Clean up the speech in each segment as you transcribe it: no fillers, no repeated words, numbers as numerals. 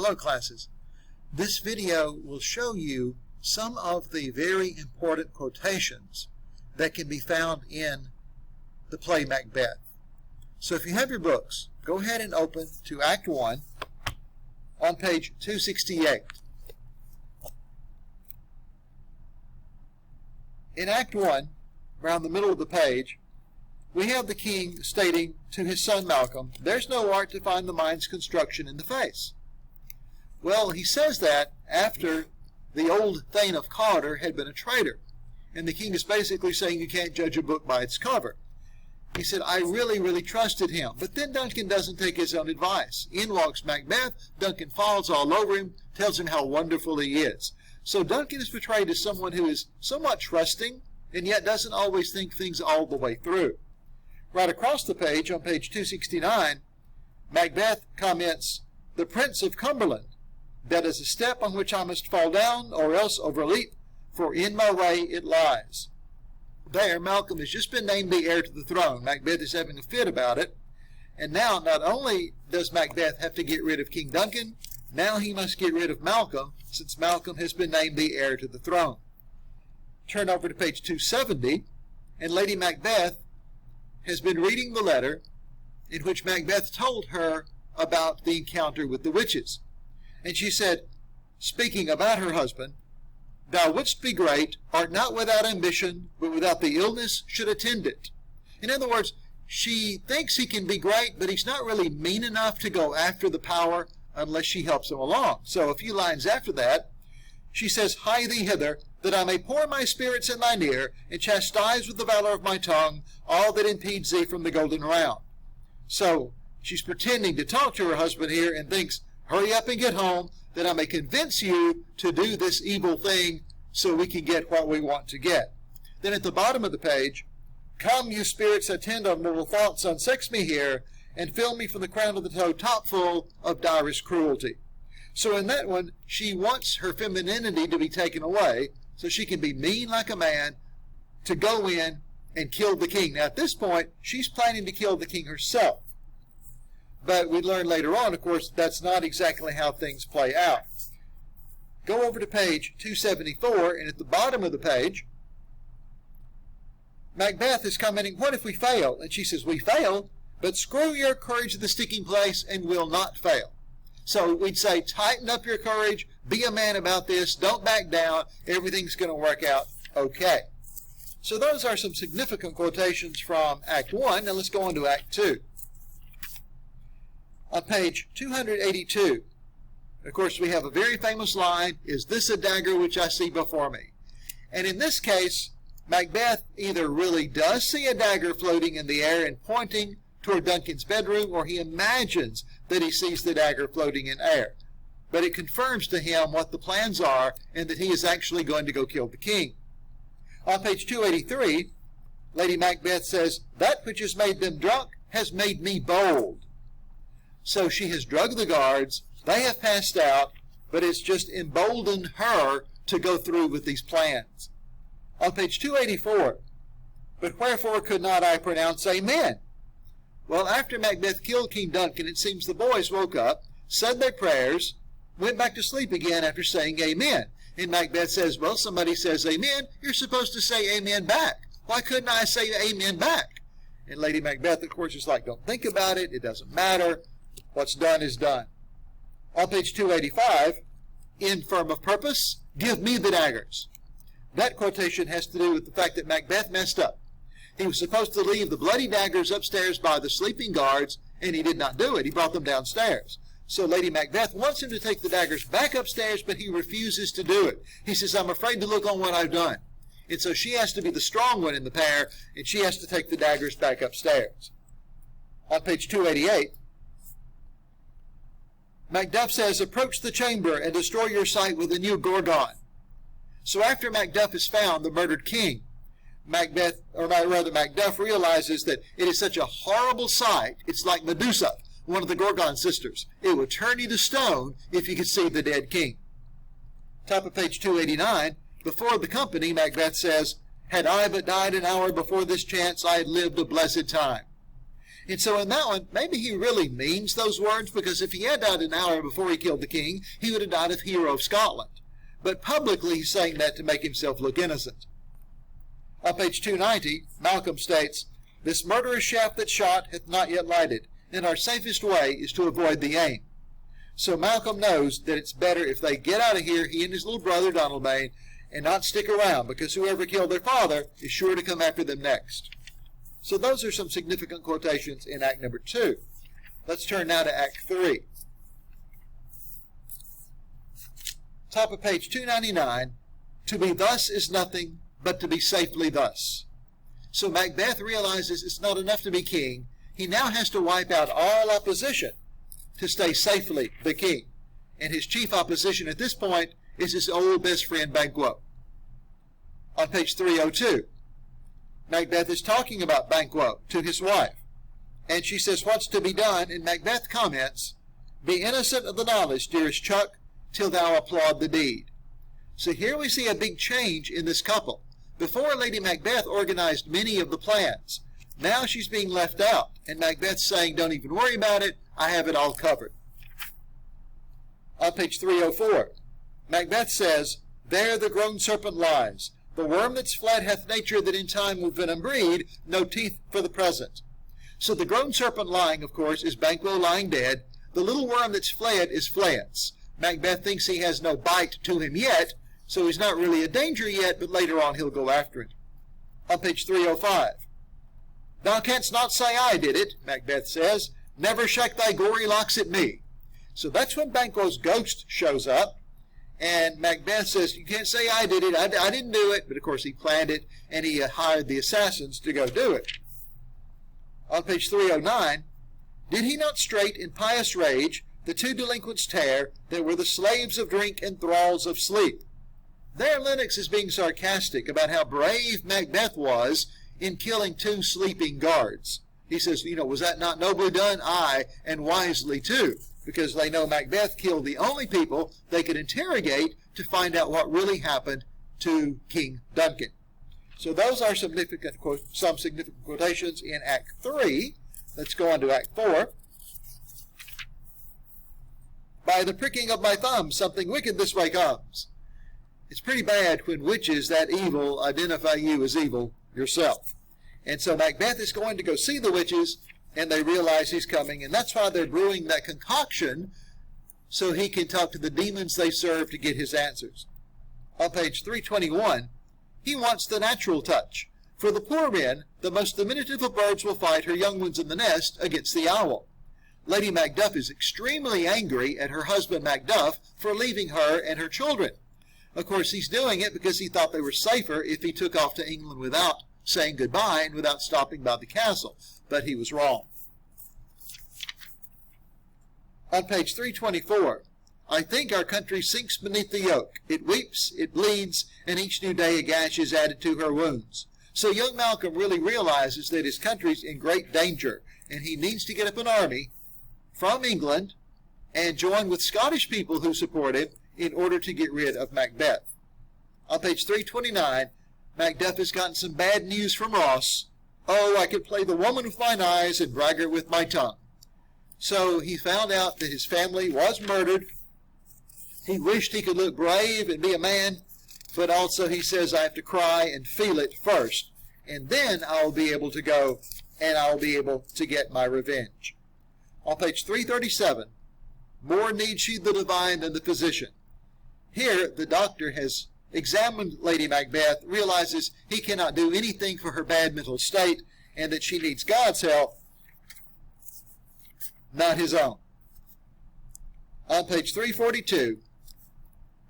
Hello classes. This video will show you some of the very important quotations that can be found in the play Macbeth. So if you have your books, go ahead and open to Act 1 on page 268. In Act 1, around the middle of the page, we have the king stating to his son Malcolm, "There's no art to find the mind's construction in the face." Well, he says that after the old Thane of Cawdor had been a traitor. And the king is basically saying you can't judge a book by its cover. He said, I really trusted him. But then Duncan doesn't take his own advice. In walks Macbeth. Duncan falls all over him, tells him how wonderful he is. So Duncan is portrayed as someone who is somewhat trusting, and yet doesn't always think things all the way through. Right across the page, on page 269, Macbeth comments, "The Prince of Cumberland, that is a step on which I must fall down, or else overleap, for in my way it lies." There, Malcolm has just been named the heir to the throne. Macbeth is having a fit about it. And now, not only does Macbeth have to get rid of King Duncan, now he must get rid of Malcolm, since Malcolm has been named the heir to the throne. Turn over to page 270, and Lady Macbeth has been reading the letter in which Macbeth told her about the encounter with the witches. And she said, speaking about her husband, "Thou wouldst be great, art not without ambition, but without the illness should attend it." In other words, she thinks he can be great, but he's not really mean enough to go after the power unless she helps him along. So a few lines after that, she says, "Hie thee hither, that I may pour my spirits in thine ear, and chastise with the valor of my tongue all that impedes thee from the golden round." So she's pretending to talk to her husband here and thinks, hurry up and get home, that I may convince you to do this evil thing so we can get what we want to get. Then at the bottom of the page, "Come, you spirits, attend on mortal thoughts, unsex me here, and fill me from the crown of the toe top full of direst cruelty." So in that one, she wants her femininity to be taken away so she can be mean like a man, to go in and kill the king. Now at this point, she's planning to kill the king herself. But we learn later on, of course, that's not exactly how things play out. Go over to page 274, and at the bottom of the page, Macbeth is commenting, "What if we fail?" And she says, "We fail, but screw your courage to the sticking place and we'll not fail." So we'd say, tighten up your courage, be a man about this, don't back down, everything's going to work out okay. So those are some significant quotations from Act 1. Now let's go on to Act 2. On page 282, of course, we have a very famous line, "Is this a dagger which I see before me?" And in this case, Macbeth either really does see a dagger floating in the air and pointing toward Duncan's bedroom, or he imagines that he sees the dagger floating in air. But it confirms to him what the plans are and that he is actually going to go kill the king. On page 283, Lady Macbeth says, "That which has made them drunk has made me bold." So she has drugged the guards, they have passed out, but it's just emboldened her to go through with these plans. On page 284, "But wherefore could not I pronounce amen?" Well, after Macbeth killed King Duncan, it seems the boys woke up, said their prayers, went back to sleep again after saying amen. And Macbeth says, well, somebody says amen, you're supposed to say amen back. Why couldn't I say amen back? And Lady Macbeth, of course, is like, don't think about it, it doesn't matter. What's done is done. On page 285, "Infirm of purpose, give me the daggers." That quotation has to do with the fact that Macbeth messed up. He was supposed to leave the bloody daggers upstairs by the sleeping guards, and he did not do it. He brought them downstairs. So Lady Macbeth wants him to take the daggers back upstairs, but he refuses to do it. He says, "I'm afraid to look on what I've done." And so she has to be the strong one in the pair, and she has to take the daggers back upstairs. On page 288, Macduff says, "Approach the chamber and destroy your sight with a new Gorgon." So after Macduff is found, the murdered king, Macduff realizes that it is such a horrible sight, it's like Medusa, one of the Gorgon sisters. It would turn you to stone if you could see the dead king. Top of page 289, before the company, Macbeth says, "Had I but died an hour before this chance, I had lived a blessed time." And so in that one, maybe he really means those words, because if he had died an hour before he killed the king, he would have died a hero of Scotland. But publicly he's saying that to make himself look innocent. On page 290, Malcolm states, "This murderous shaft that shot hath not yet lighted, and our safest way is to avoid the aim." So Malcolm knows that it's better if they get out of here, he and his little brother Donalbain, and not stick around, because whoever killed their father is sure to come after them next. So those are some significant quotations in Act number 2. Let's turn now to Act 3. Top of page 299, "To be thus is nothing, but to be safely thus." So Macbeth realizes it's not enough to be king. He now has to wipe out all opposition to stay safely the king. And his chief opposition at this point is his old best friend Banquo. On page 302, Macbeth is talking about Banquo to his wife. And she says, "What's to be done?" And Macbeth comments, "Be innocent of the knowledge, dearest Chuck, till thou applaud the deed." So here we see a big change in this couple. Before, Lady Macbeth organized many of the plans. Now she's being left out, and Macbeth's saying, "Don't even worry about it, I have it all covered." On page 304, Macbeth says, "There the grown serpent lies. The worm that's fled hath nature that in time will venom breed, no teeth for the present." So the grown serpent lying, of course, is Banquo lying dead. The little worm that's fled is Fleance. Macbeth thinks he has no bite to him yet, so he's not really a danger yet, but later on he'll go after it. On page 305, "Thou canst not say I did it," Macbeth says. "Never shake thy gory locks at me." So that's when Banquo's ghost shows up, and Macbeth says, "You can't say I did it, I didn't do it," but of course he planned it, and he hired the assassins to go do it. On page 309, "Did he not straight in pious rage the two delinquents tear that were the slaves of drink and thralls of sleep?" There Lennox is being sarcastic about how brave Macbeth was in killing two sleeping guards. He says, was that not nobly done? Aye, and wisely too, because they know Macbeth killed the only people they could interrogate to find out what really happened to King Duncan. So those are some significant quotations in Act 3. Let's go on to Act 4. "By the pricking of my thumb, something wicked this way comes." It's pretty bad when witches that evil identify you as evil yourself. And so Macbeth is going to go see the witches, and they realize he's coming, and that's why they're brewing that concoction, so he can talk to the demons they serve to get his answers. On page 321, he wants the natural touch. "For the poor wren, the most diminutive of birds will fight her young ones in the nest against the owl." Lady Macduff is extremely angry at her husband Macduff for leaving her and her children. Of course, he's doing it because he thought they were safer if he took off to England without saying goodbye and without stopping by the castle. But he was wrong. On page 324, "I think our country sinks beneath the yoke. It weeps, it bleeds, and each new day a gash is added to her wounds." So young Malcolm really realizes that his country's in great danger, and he needs to get up an army from England and join with Scottish people who support him in order to get rid of Macbeth. On page 329, Macduff has gotten some bad news from Ross. "Oh, I could play the woman with mine eyes and braggart with my tongue." So he found out that his family was murdered. He wished he could look brave and be a man, but also he says, "I have to cry and feel it first, and then I'll be able to go and I'll be able to get my revenge." On page 337, "More needs she the divine than the physician." Here, the doctor has examined Lady Macbeth, realizes he cannot do anything for her bad mental state, and that she needs God's help, not his own. On page 342,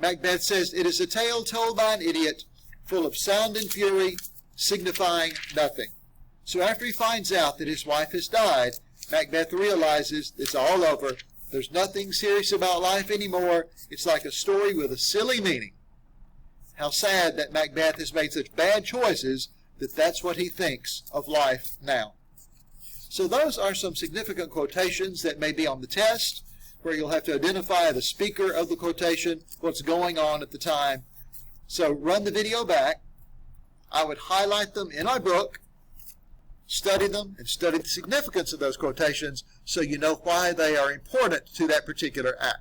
Macbeth says, "It is a tale told by an idiot, full of sound and fury, signifying nothing." So after he finds out that his wife has died, Macbeth realizes it's all over. There's nothing serious about life anymore. It's like a story with a silly meaning. How sad that Macbeth has made such bad choices that that's what he thinks of life now. So those are some significant quotations that may be on the test, where you'll have to identify the speaker of the quotation, what's going on at the time. So run the video back. I would highlight them in my book Study them and study the significance of those quotations so you know why they are important to that particular act.